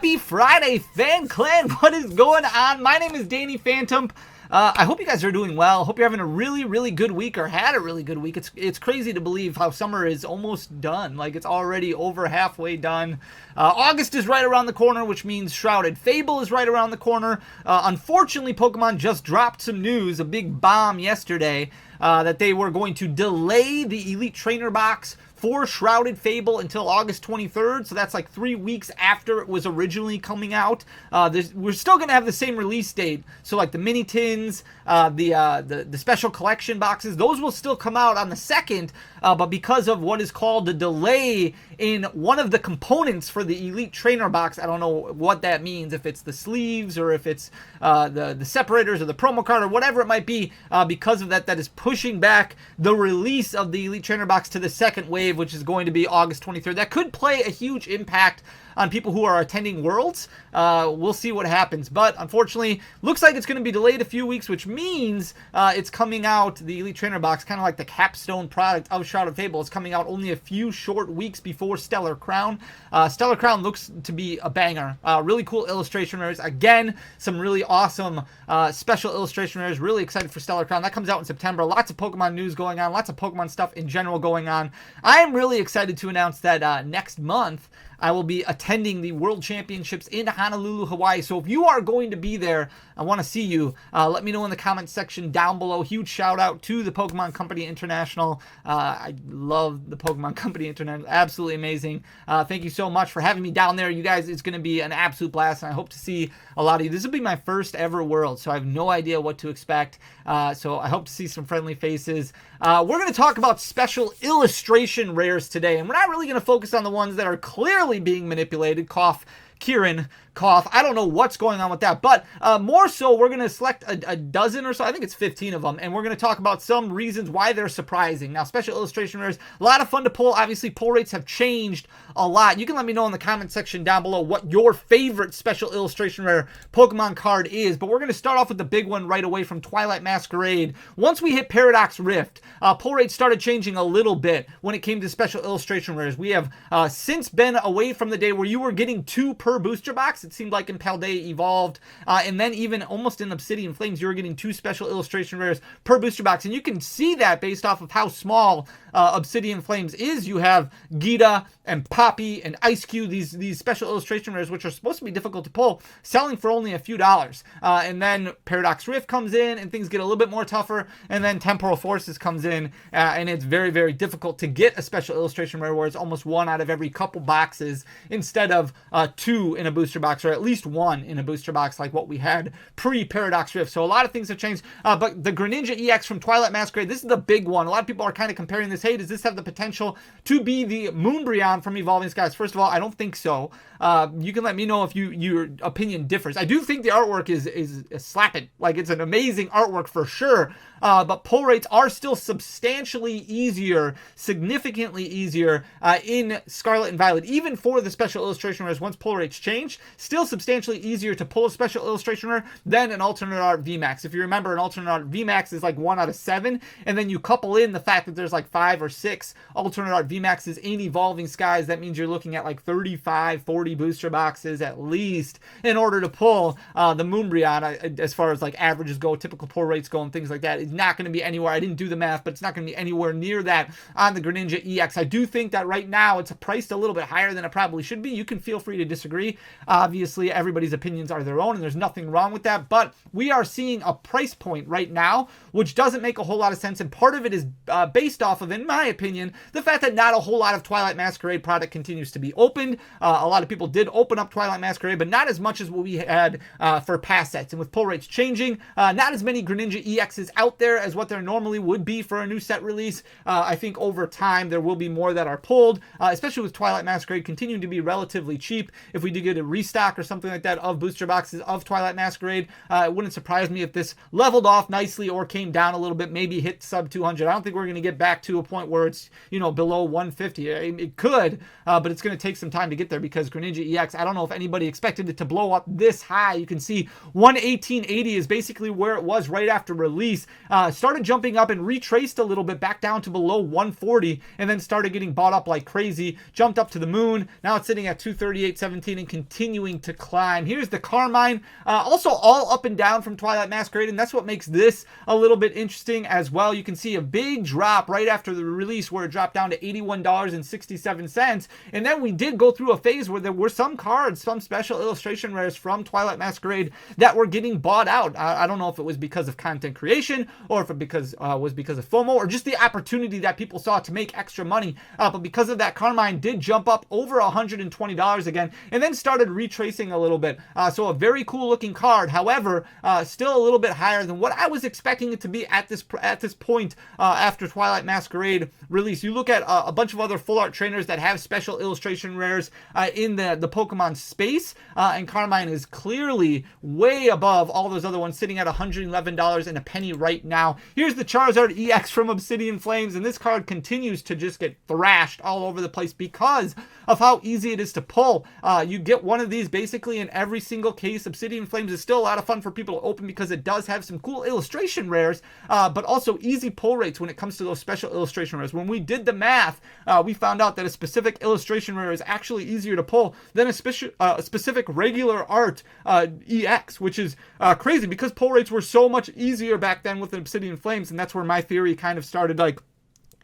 Happy Friday, Fan Clan. What is going on? My name is Danny Phantom. I hope you guys are doing well. Hope you're having a really good week, or had a really good week. It's crazy to believe how summer is almost done. Like, it's already over halfway done. August is right around the corner, which means Shrouded Fable is right around the corner. Unfortunately, Pokemon just dropped some news, a big bomb yesterday, that they were going to delay the Elite Trainer box for Shrouded Fable until August 23rd, so that's like 3 weeks after it was originally coming out. We're still going to have the same release date, so like the mini tins, the special collection boxes, those will still come out on the 2nd, but because of what is called the delay in one of the components for the Elite Trainer box, I don't know what that means, if it's the sleeves or if it's the separators or the promo card or whatever it might be, because of that is pushing back the release of the Elite Trainer box to the second wave, which is going to be August 23rd. That could play a huge impact on people who are attending Worlds. We'll see what happens, but unfortunately, looks like it's going to be delayed a few weeks, which means it's coming out, the Elite Trainer box, kind of like the capstone product of Shrouded Fable, is coming out only a few short weeks before Stellar Crown. Stellar Crown looks to be a banger. Really cool illustration rares. Again, some really awesome special illustration rares. Really excited for Stellar Crown. That comes out in September. Lots of Pokemon news going on. Lots of Pokemon stuff in general going on. I am really excited to announce that next month, I will be attending the World Championships in Honolulu, Hawaii. So if you are going to be there, I want to see you. Let me know in the comments section down below. Huge shout out to the Pokemon Company International. I love the Pokemon Company International. Absolutely amazing. Thank you so much for having me down there. You guys, it's going to be an absolute blast, and I hope to see a lot of you. This will be my first ever World, so I have no idea what to expect. So I hope to see some friendly faces. We're going to talk about special illustration rares today, and we're not really going to focus on the ones that are clearly being manipulated. Cough, Kieran, cough. I don't know what's going on with that, but more so, we're going to select a dozen or so. I think it's 15 of them, and we're going to talk about some reasons why they're surprising. Now, special illustration rares, a lot of fun to pull. Obviously, pull rates have changed a lot. You can let me know in the comment section down below what your favorite special illustration rare Pokemon card is, but we're going to start off with the big one right away from Twilight Masquerade. Once we hit Paradox Rift, pull rates started changing a little bit when it came to special illustration rares. We have since been away from the day where you were getting 2 per booster box. It seemed like in Paldea Evolved, and then even almost in Obsidian Flames, you were getting 2 special illustration rares per booster box, and you can see that based off of how small Obsidian Flames is. You have Gita and Poppy and Ice Cube, these special illustration rares, which are supposed to be difficult to pull, selling for only a few dollars. And then Paradox Rift comes in, and things get a little bit more tougher, and then Temporal Forces comes in, and it's very difficult to get a special illustration rare where it's almost 1 out of every couple boxes instead of 2 in a booster box, or at least 1 in a booster box like what we had pre-Paradox Rift. So a lot of things have changed, but the Greninja EX from Twilight Masquerade, this is the big one. A lot of people are kind of comparing this. Hey, does this have the potential to be the Moonbreon from Evolving Skies? First of all, I don't think so. You can let me know if your opinion differs. I do think the artwork is slapping. Like, it's an amazing artwork for sure. But pull rates are still substantially easier, significantly easier in Scarlet and Violet. Even for the special illustration rares, once pull rates change, still substantially easier to pull a special illustration rare than an alternate art VMAX. If you remember, an alternate art VMAX is like 1 out of 7, and then you couple in the fact that there's like 5 or 6 alternate art VMAXs in Evolving Skies. That means you're looking at like 35, 40 booster boxes at least in order to pull the Moonbreon. As far as like averages go, typical pull rates go, and things like that, it's not going to be anywhere. I didn't do the math, but it's not going to be anywhere near that on the Greninja EX. I do think that right now it's priced a little bit higher than it probably should be. You can feel free to disagree. Obviously, everybody's opinions are their own, and there's nothing wrong with that, but we are seeing a price point right now which doesn't make a whole lot of sense, and part of it is based off of, in my opinion, the fact that not a whole lot of Twilight Masquerade product continues to be opened. A lot of people did open up Twilight Masquerade, but not as much as what we had for past sets. And with pull rates changing, not as many Greninja EXs out there as what there normally would be for a new set release. I think over time there will be more that are pulled, especially with Twilight Masquerade continuing to be relatively cheap. If we do get a restock or something like that of booster boxes of Twilight Masquerade, it wouldn't surprise me if this leveled off nicely or came down a little bit, maybe hit sub 200. I don't think we're going to get back to a point where it's, below 150. It could, but it's going to take some time to get there, because Greninja EX, I don't know if anybody expected it to blow up this high. You can see 118.80 is basically where it was right after release. Started jumping up and retraced a little bit back down to below 140, and then started getting bought up like crazy. Jumped up to the moon. Now it's sitting at 238.17. dropping and continuing to climb. Here's the Carmine, also all up and down from Twilight Masquerade, and that's what makes this a little bit interesting as well. You can see a big drop right after the release where it dropped down to $81.67, and then we did go through a phase where there were some cards, some special illustration rares from Twilight Masquerade that were getting bought out. I don't know if it was because of content creation or if it was because of FOMO or just the opportunity that people saw to make extra money, but because of that, Carmine did jump up over $120 again and then started retracing a little bit. So a very cool looking card. However, still a little bit higher than what I was expecting it to be at this point after Twilight Masquerade release. You look at a bunch of other full art trainers that have special illustration rares in the Pokemon space, and Carmine is clearly way above all those other ones, sitting at $111 and a penny right now. Here's the Charizard EX from Obsidian Flames, and this card continues to just get thrashed all over the place because of how easy it is to pull. You get one of these basically in every single case. Obsidian Flames is still a lot of fun for people to open because it does have some cool illustration rares, but also easy pull rates when it comes to those special illustration rares. When we did the math, we found out that a specific illustration rare is actually easier to pull than a specific regular art EX, which is crazy because pull rates were so much easier back then with the Obsidian Flames, and that's where my theory kind of started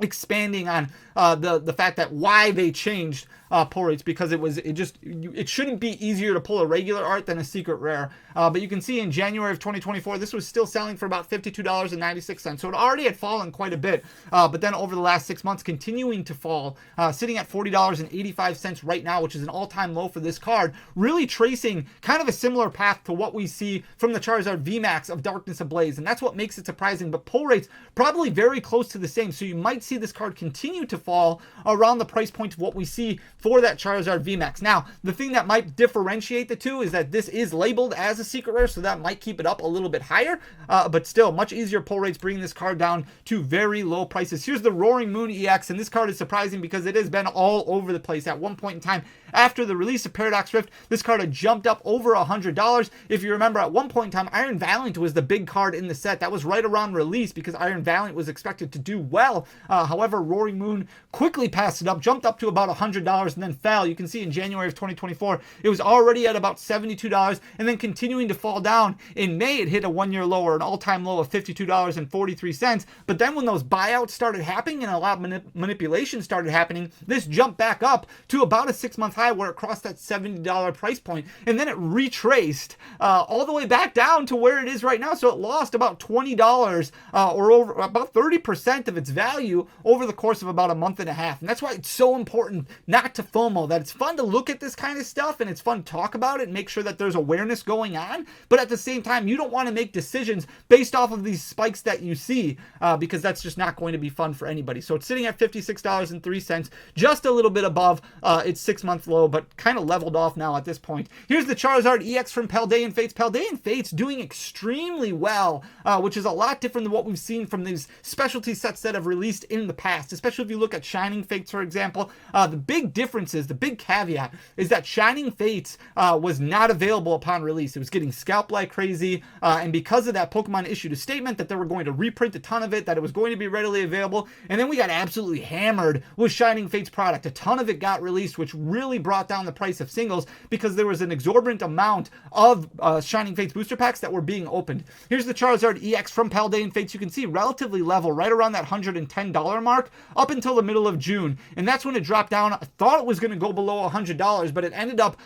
expanding on the fact that why they changed pull rates, because it shouldn't be easier to pull a regular art than a secret rare. But you can see in January of 2024, this was still selling for about $52.96. So it already had fallen quite a bit. But then over the last 6 months, continuing to fall, sitting at $40.85 right now, which is an all-time low for this card, really tracing kind of a similar path to what we see from the Charizard VMAX of Darkness Ablaze. And that's what makes it surprising. But pull rates probably very close to the same. So you might see this card continue to fall around the price point of what we see for that Charizard VMAX. Now, the thing that might differentiate the two is that this is labeled as a secret rare, so that might keep it up a little bit higher, but still much easier pull rates, bringing this card down to very low prices. Here's the Roaring Moon EX, and this card is surprising because it has been all over the place. At one point in time, after the release of Paradox Rift, this card had jumped up over $100. If you remember, at one point in time, Iron Valiant was the big card in the set. That was right around release because Iron Valiant was expected to do well. However, Roaring Moon quickly passed it up, jumped up to about $100 and then fell. You can see in January of 2024, it was already at about $72 and then continuing to fall down. In May, it hit a one-year low, or an all-time low of $52.43. But then when those buyouts started happening and a lot of manipulation started happening, this jumped back up to about a 6-month high where it crossed that $70 price point, and then it retraced all the way back down to where it is right now. So it lost about $20 or over about 30% of its value over the course of about a month and a half. And that's why it's so important not to FOMO, that it's fun to look at this kind of stuff and it's fun to talk about it and make sure that there's awareness going on, but at the same time, you don't want to make decisions based off of these spikes that you see, because that's just not going to be fun for anybody. So it's sitting at $56.03, just a little bit above its 6-month low, but kind of leveled off now at this point. Here's the Charizard EX from Paldean Fates. Paldean Fates doing extremely well, which is a lot different than what we've seen from these specialty sets that have released in the past, especially if you look at Shining Fates, for example. The big difference is, the big caveat is that Shining Fates was not available upon release. It was getting scalped like crazy, and because of that, Pokemon issued a statement that they were going to reprint a ton of it, that it was going to be readily available, and then we got absolutely hammered with Shining Fates product. A ton of it got released, which really brought down the price of singles because there was an exorbitant amount of Shining Fates booster packs that were being opened. Here's the Charizard EX from Paldean Fates. You can see relatively level, right around that $110 mark up until the middle of June, and that's when it dropped down. I thought it was going to go below $100, but it ended up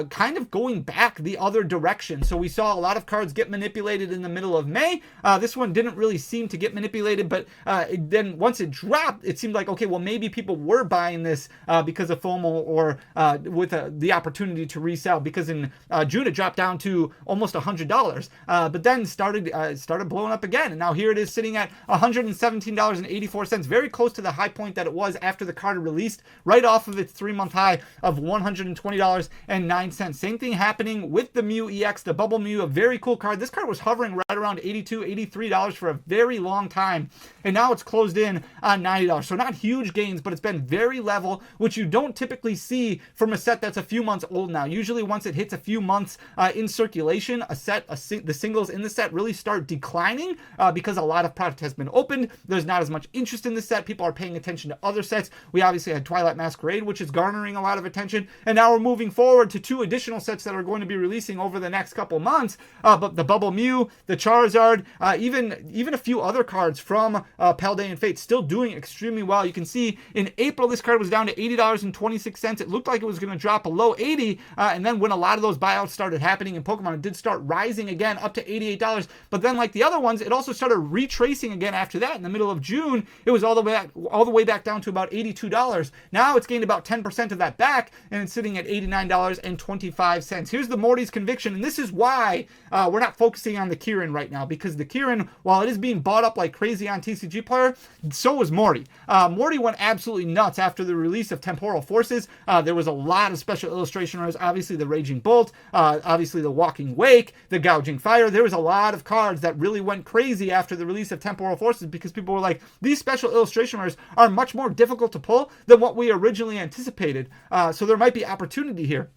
kind of going back the other direction. So we saw a lot of cards get manipulated in the middle of May. This one didn't really seem to get manipulated, but then once it dropped, it seemed like, okay, well, maybe people were buying this because of FOMO or with the opportunity to resell, because in June it dropped down to almost $100, but then started blowing up again, and now here it is sitting at $117.84, very close to the high point that it was after the card released, right off of its 3-month high of $120.09. Same thing happening with the Mew EX, the Bubble Mew, a very cool card. This card was hovering right around $82-83 for a very long time, and now it's closed in on $90. So not huge gains, but it's been very level, which you don't typically see from a set that's a few months old now. Usually once it hits a few months in circulation, the singles in the set really start declining because a lot of product has been opened. There's not as much interest in the set. People are paying attention to other sets. We obviously had Twilight Masquerade, which is is garnering a lot of attention. And now we're moving forward to 2 additional sets that are going to be releasing over the next couple months. But the Bubble Mew, the Charizard, even a few other cards from Paldean Fate still doing extremely well. You can see in April, this card was down to $80.26. It looked like it was going to drop below $80. And then when a lot of those buyouts started happening in Pokemon, it did start rising again up to $88. But then like the other ones, it also started retracing again after that. In the middle of June, it was all the way back down to about $82. Now it's gained about 10% of that back, and it's sitting at $89.25. Here's the Morty's Conviction, and this is why we're not focusing on the Kieran right now, because the Kieran, while it is being bought up like crazy on TCG Player, so was Morty. Morty went absolutely nuts after the release of Temporal Forces. There was a lot of special illustration rares, obviously the Raging Bolt, obviously the Walking Wake, the Gouging Fire. There was a lot of cards that really went crazy after the release of Temporal Forces because people were like, these special illustration rares are much more difficult to pull than what we originally anticipated. So there might be opportunity here.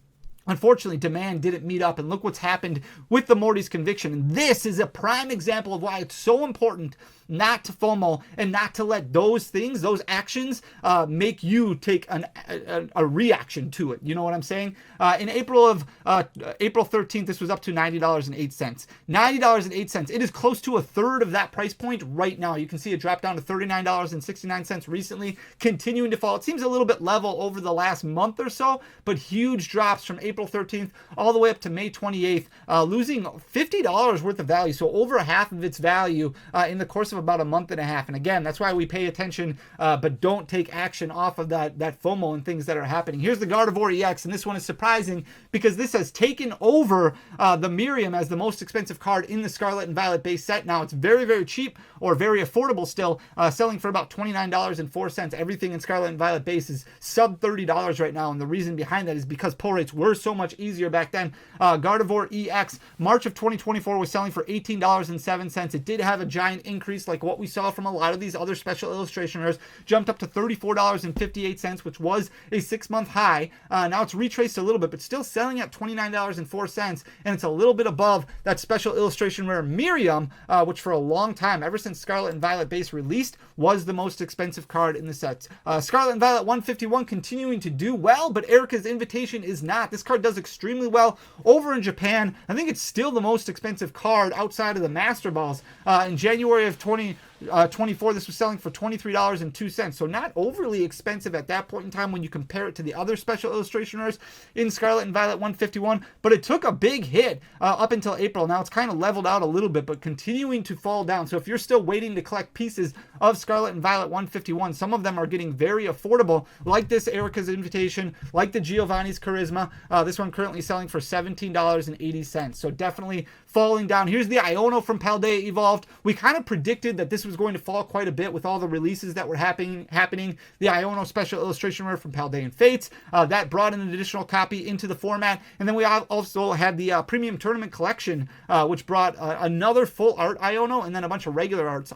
Unfortunately, demand didn't meet up, and look what's happened with the Morty's Conviction. And this is a prime example of why it's so important not to FOMO and not to let those things, those actions, make you take a reaction to it. You know what I'm saying? In April 13th, this was up to $90.08. $90.08. It is close to a third of that price point right now. You can see it dropped down to $39.69 recently, continuing to fall. It seems a little bit level over the last month or so, but huge drops from April 13th all the way up to May 28th, losing $50 worth of value. So over half of its value in the course of about a month and a half. And again, that's why we pay attention, but don't take action off of that FOMO and things that are happening. Here's the Gardevoir EX, and this one is surprising because this has taken over the Miriam as the most expensive card in the Scarlet and Violet base set. Now it's very, very cheap or very affordable still, selling for about $29.04. Everything in Scarlet and Violet base is sub $30 right now, and the reason behind that is because pull rates were so much easier back then. Gardevoir EX, March of 2024 was selling for $18.07. It did have a giant increase like what we saw from a lot of these other special illustration rares, jumped up to $34.58, which was a 6-month high. Now it's retraced a little bit, but still selling at $29.04, and it's a little bit above that special illustration rare Miriam, which for a long time, ever since Scarlet and Violet base released, was the most expensive card in the set. Scarlet and Violet 151 continuing to do well, but Erica's Invitation is not. This card does extremely well over in Japan. I think it's still the most expensive card outside of the Master Balls. In January of 2024, this was selling for $23.02. So not overly expensive at that point in time when you compare it to the other special illustration rares in Scarlet and Violet 151. But it took a big hit up until April. Now it's kind of leveled out a little bit, but continuing to fall down. So if you're still waiting to collect pieces of Scarlet and Violet 151, some of them are getting very affordable, like this Erica's Invitation, like the Giovanni's Charisma. This one currently selling for $17.80. So definitely falling down. Here's the Iono from Paldea Evolved. We kind of predicted that this was going to fall quite a bit with all the releases that were happening. The Iono special illustration rare from Paldean Fates, that brought in an additional copy into the format. And then we also had the Premium Tournament Collection, which brought another full art Iono and then a bunch of regular art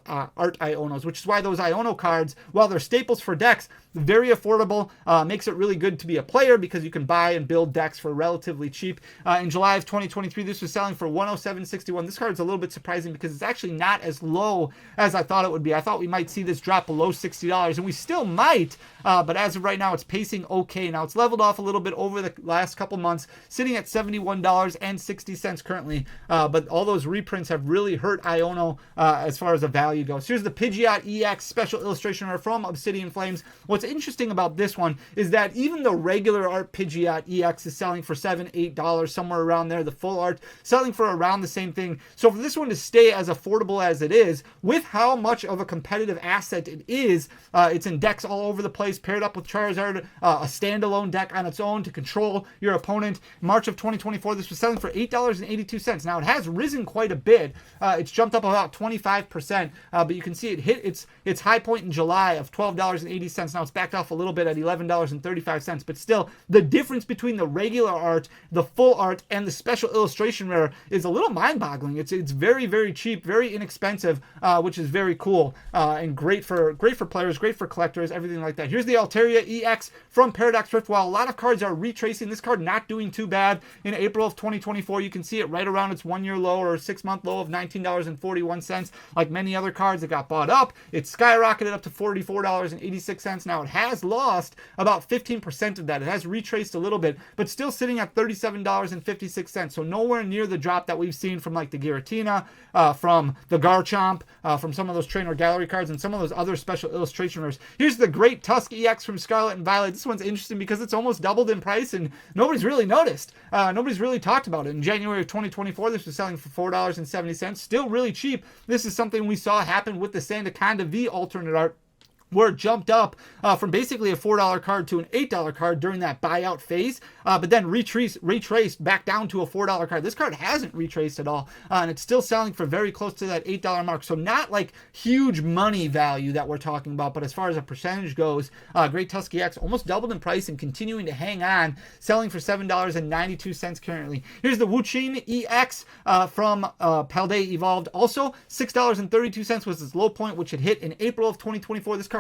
Ionos, which is why those Iono cards, while they're staples for decks, very affordable, makes it really good to be a player because you can buy and build decks for relatively cheap. In July of 2023, this was selling for $107.61. This card's a little bit surprising because it's actually not as low as I thought it would be. I thought we might see this drop below $60, and we still might, but as of right now, it's pacing okay. Now, it's leveled off a little bit over the last couple months, sitting at $71.60 currently, but all those reprints have really hurt Iono as far as the value goes. Here's the Pidgeot EX special illustration rare from Obsidian Flames. What's interesting about this one is that even the regular art Pidgeot EX is selling for $7, $8, somewhere around there. The full art selling for around the same thing. So for this one to stay as affordable as it is, with how much of a competitive asset it is, it's in decks all over the place, paired up with Charizard, a standalone deck on its own to control your opponent. March of 2024, this was selling for $8.82. Now it has risen quite a bit. It's jumped up about 25%, but you can see it hit its high point in July of $12.80. Now it's backed off a little bit at $11.35, but still the difference between the regular art, the full art, and the special illustration rare is a little mind-boggling. It's very, very cheap, very inexpensive, which is very cool and great for players, great for collectors, everything like that. Here's the Altaria EX from Paradox Rift. While a lot of cards are retracing, this card not doing too bad in April of 2024. You can see it right around its 1-year low or 6-month low of $19.41. Like many other cards, it got bought up. It skyrocketed up to $44.86. Now it has lost about 15% of that. It has retraced a little bit, but still sitting at $37.56. So nowhere near the drop that we've seen from like the Giratina, from the Garchomp, from some of those trainer gallery cards and some of those other special illustration rares. Here's the Great Tusk EX from Scarlet and Violet. This one's interesting because it's almost doubled in price and nobody's really noticed. Nobody's really talked about it. In January of 2024, this was selling for $4.70. Still really cheap. This is something we saw happen with the Sandaconda V alternate art, where it jumped up from basically a $4 card to an $8 card during that buyout phase, but then retraced back down to a $4 card. This card hasn't retraced at all, and it's still selling for very close to that $8 mark. So not like huge money value that we're talking about, but as far as a percentage goes, Great Tusk EX almost doubled in price and continuing to hang on, selling for $7.92 currently. Here's the Wuqin EX from Paldea Evolved. Also, $6.32 was its low point, which had hit in April of 2024. This card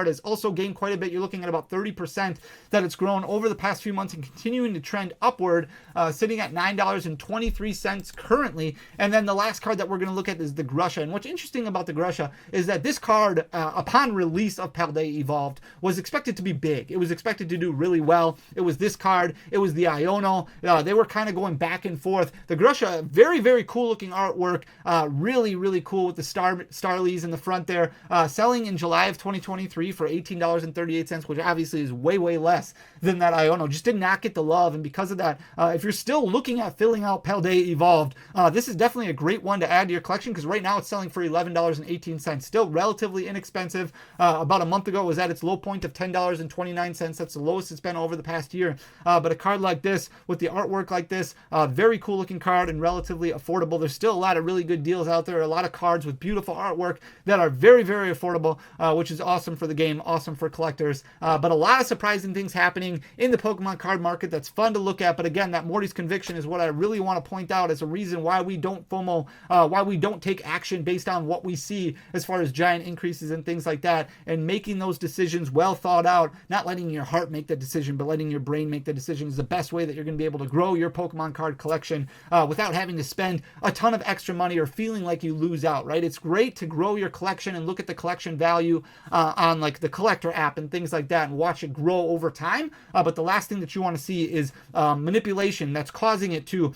has also gained quite a bit. You're looking at about 30% that it's grown over the past few months and continuing to trend upward, sitting at $9.23 currently. And then the last card that we're going to look at is the Grusha. And what's interesting about the Grusha is that this card, upon release of Paldea Evolved, was expected to be big. It was expected to do really well. It was this card. It was the Iono. They were kind of going back and forth. The Grusha, very, very cool looking artwork. Really, really cool with the Starlies in the front there. Selling in July of 2023 for $18.38, which obviously is way, way less than that Iono. Just did not get the love, and because of that, if you're still looking at filling out Paldea Evolved, this is definitely a great one to add to your collection, because right now it's selling for $11.18. Still relatively inexpensive. About a month ago it was at its low point of $10.29. That's the lowest it's been over the past year. But a card like this, with the artwork like this, very cool looking card and relatively affordable. There's still a lot of really good deals out there, a lot of cards with beautiful artwork that are very, very affordable, which is awesome for the game, awesome for collectors. But a lot of surprising things happening in the Pokemon card market that's fun to look at. But again, that Morty's conviction is what I really want to point out as a reason why we don't FOMO, why we don't take action based on what we see as far as giant increases and things like that, and making those decisions well thought out, not letting your heart make the decision, but letting your brain make the decision is the best way that you're going to be able to grow your Pokemon card collection without having to spend a ton of extra money or feeling like you lose out, right? It's great to grow your collection and look at the collection value on like the collector app and things like that and watch it grow over time. But the last thing that you want to see is manipulation that's causing it to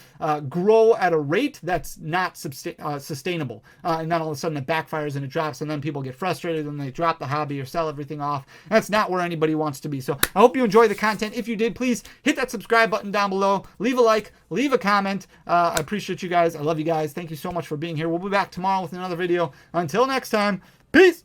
grow at a rate that's not sustainable. And then all of a sudden it backfires and it drops, and then people get frustrated and they drop the hobby or sell everything off. That's not where anybody wants to be. So I hope you enjoy the content. If you did, please hit that subscribe button down below. Leave a like, leave a comment. I appreciate you guys. I love you guys. Thank you so much for being here. We'll be back tomorrow with another video. Until next time, peace.